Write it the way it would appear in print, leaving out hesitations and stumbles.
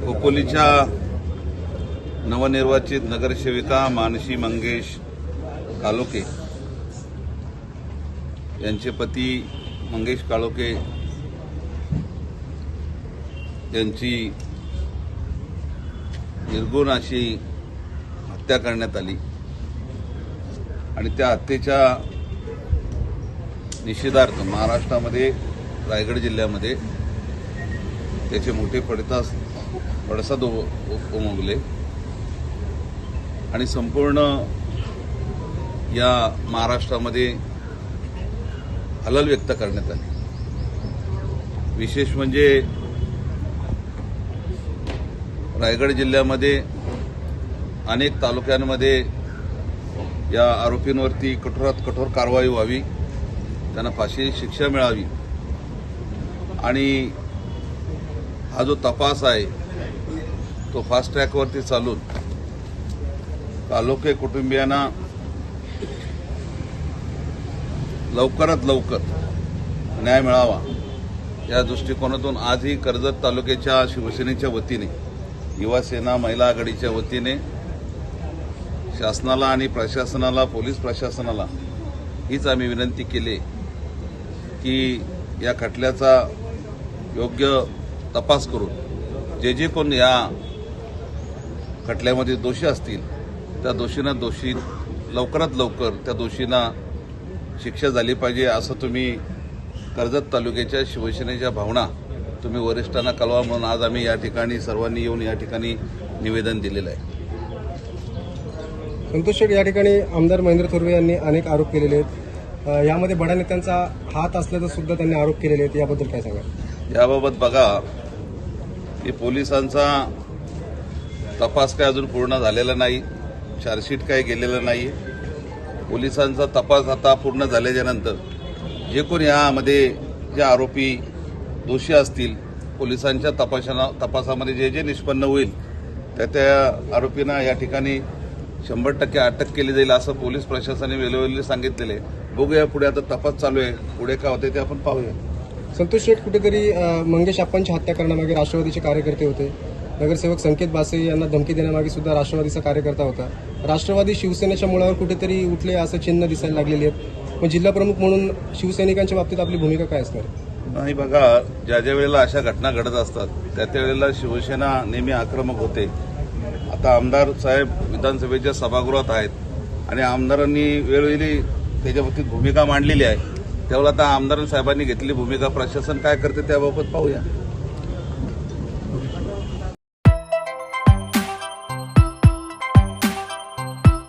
खोपोलीच्या नवनिर्वाचित नगरसेविका मानसी मंगेश काळोखे यांचे पती मंगेश काळोखे यांची निर्गुण अशी हत्या करण्यात आली आणि त्या हत्येच्या निषेधार्थ महाराष्ट्रामध्ये रायगड जिल्ह्यामध्ये त्याचे मोठे पडसाद उमगले आणि संपूर्ण या महाराष्ट्रामध्ये हलाल व्यक्त करण्यात आली। विशेष म्हणजे रायगड जिल्ह्यामध्ये अनेक तालुक्यांमध्ये या आरोपींवरती कठोरात कठोर कारवाई व्हावी, त्यांना फाशी शिक्षा मिळावी आणि हा जो तपास आहे तो फास्ट ट्रॅकवरती चालून काळोखे कुटुंबियांना लवकरात लवकर न्याय मिळावा या दृष्टिकोनातून आजही कर्जत तालुक्याच्या शिवसेनेच्या वतीने, युवा सेना महिला आघाडीच्या वतीने शासनाला आणि प्रशासनाला, पोलीस प्रशासनाला हीच आम्ही विनंती केली की या खटल्याचा योग्य तपास करून जे कोण या खटल्यामध्ये दोषी असतील त्या दोषींना लवकरात लवकर त्या दोषींना शिक्षा झाली पाहिजे असं तुम्ही कर्जत तालुक्याच्या शिवसेनेच्या भावना तुम्ही वरिष्ठांना कळवा म्हणून आज आम्ही या ठिकाणी सर्वांनी येऊन या ठिकाणी निवेदन दिलेलं आहे। संतोष शेठ, या ठिकाणी आमदार महेंद्र थोरवे यांनी अनेक आरोप केलेले आहेत, यामध्ये बडा नेत्यांचा हात असल्याचा सुद्धा त्यांनी आरोप केलेले आहेत, याबद्दल काय सांगाल? याबाबत बघा की पोलिसांचा तपास काय अजून पूर्ण झालेला नाही, चार्जशीट काय गेलेलं नाही। पोलिसांचा तपास आता पूर्ण झाल्याच्यानंतर जे कोण यामध्ये जे आरोपी दोषी असतील, पोलिसांच्या तपासामध्ये जे निष्पन्न होईल त्या आरोपींना या ठिकाणी 100% अटक केली जाईल असं पोलीस प्रशासनाने वेळोवेळी सांगितलेले। बघूया पुढे, आता तपास चालू आहे, पुढे काय होते ते आपण पाहूया। संतोष शेठ, कुठेतरी मंगेश अप्पांची हत्या करण्यामागे राष्ट्रवादीचे कार्यकर्ते होते। नगरसेवक संकेत बासे यांना धमकी देण्यामागे सुद्धा राष्ट्रवादीचा कार्यकर्ता होता। राष्ट्रवादी शिवसेनेच्या मुळावर कुठेतरी उठले असं चिन्ह दिसायला लागलेली आहेत। पण जिल्हा प्रमुख म्हणून शिवसैनिकांच्या बाबतीत आपली भूमिका काय असणार? नाही बघा, ज्या वेळेला अशा घटना घडत असतात त्या वेळेला शिवसेना नेहमी आक्रमक होते। आता आमदार साहेब विधानसभेच्या सभागृहात आहेत आणि आमदारांनी वेळोवेळी त्याच्या बाबतीत भूमिका मांडलेली आहे, त्यावेळेला आता आमदार साहेबांनी घेतलेली भूमिका प्रशासन काय करते त्याबाबत पाहूया।